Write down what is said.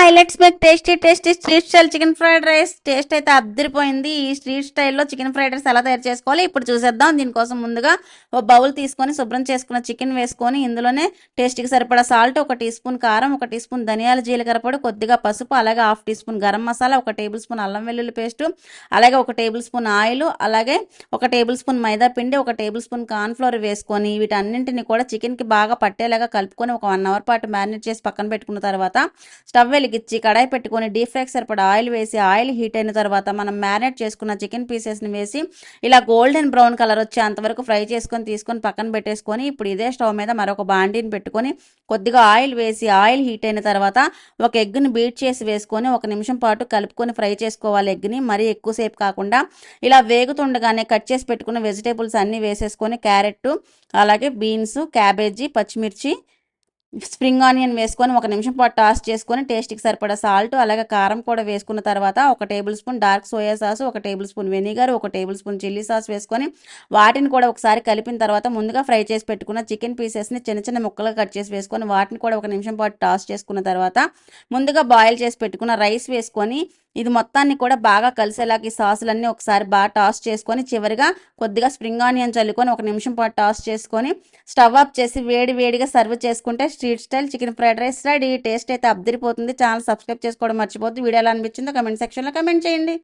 Hi let's make tasty street style chicken fried rice. Taste అయితే అద్దరిపోయింది. ఈ street స్టైల్లో చికెన్ ఫ్రైడ్ రైస్ ఎలా తయారు చేసుకోవాలి ఇప్పుడు చూసేద్దాం. దీనికోసం ముందుగా ఓ బౌల్ తీసుకొని శుభ్రం చేసుకున్న చికెన్ వేసుకొని ఇందులోనే టేస్ట్కి సరిపడా సాల్ట్, 1 టీ స్పూన్ కారం, 1 టీ స్పూన్ ధనియాల జీలకర్ర పొడి, కొద్దిగా పసుపు, అలాగే 1/2 tea spoon garam masala, 1 table spoon అల్లం వెల్లుల్లి పేస్టు, అలాగే 1 టేబుల్ స్పూన్ ఆయిల్, అలాగే 1 టేబుల్ స్పూన్ మైదా పిండి, 1 టేబుల్ స్పూన్ కార్న్ఫ్లోర్ వేసుకొని వీటన్నింటిని కూడా చికెన్కి బాగా పట్టేలాగా కలుపుకొని ఒక 1 అవర్ పాటు మ్యారినేట్ చేసి పక్కన పెట్టుకున్న తర్వాత స్టవ్ వెలిగించి కడాయి పెట్టుకొని డీప్ ఫ్రైకి సరిపడా ఆయిల్ వేసి ఆయిల్ హీట్ అయిన తర్వాత మనం మ్యారినేట్ చేసుకున్న చికెన్ పీసెస్ని వేసి ఇలా గోల్డెన్ బ్రౌన్ కలర్ వచ్చే అంతవరకు ఫ్రై చేసుకొని తీసుకొని పక్కన పెట్టేసుకొని ఇప్పుడు ఇదే స్టవ్ మీద మరొక బాండీని పెట్టుకొని కొద్దిగా ఆయిల్ వేసి ఆయిల్ హీట్ అయిన తర్వాత ఒక ఎగ్ని బీట్ చేసి వేసుకొని 1 నిమిషం పాటు కలుపుకొని ఫ్రై చేసుకోవాలి. ఎగ్ని మరీ ఎక్కువసేపు కాకుండా ఇలా వేగుతుండగానే కట్ చేసి పెట్టుకున్న వెజిటేబుల్స్ అన్నీ వేసేసుకొని క్యారెట్, అలాగే బీన్స్, క్యాబేజీ, పచ్చిమిర్చి, స్ప్రింగ్ ఆనియన్ వేసుకొని 1 నిమిషం పాటు టాస్ చేసుకొని టేస్ట్కి సరిపడా సాల్ట్, అలాగే కారం కూడా వేసుకున్న తర్వాత 1 table spoon dark soya sauce, 1 table spoon vinegar, 1 table spoon chilli sauce వేసుకొని వాటిని కూడా ఒకసారి కలిపిన తర్వాత ముందుగా ఫ్రై చేసి పెట్టుకున్న చికెన్ పీసెస్ని చిన్న చిన్న ముక్కలుగా కట్ చేసి వేసుకొని వాటిని కూడా 1 నిమిషం పాటు టాస్ చేసుకున్న తర్వాత ముందుగా బాయిల్ చేసి పెట్టుకున్న రైస్ వేసుకొని ఇది మొత్తాన్ని కూడా బాగా కలిసేలాగా ఈ సాసులన్నీ ఒకసారి బాగా టాస్ చేసుకొని చివరిగా కొద్దిగా స్ప్రింగ్ ఆనియన్ చల్లుకొని 1 నిమిషం పాటు టాస్ చేసుకొని స్టవ్ ఆఫ్ చేసి వేడి వేడిగా సర్వ్ చేసుకుంటే street style chicken fried rice ready. Taste అయితే అద్దరిపోతుంది. ఛానల్ సబ్స్క్రైబ్ చేసుకోవడం మర్చిపోద్దు. వీడియో ఎలా అనిపించిందో కమెంట్ సెక్షన్లో కమెంట్ చేయండి.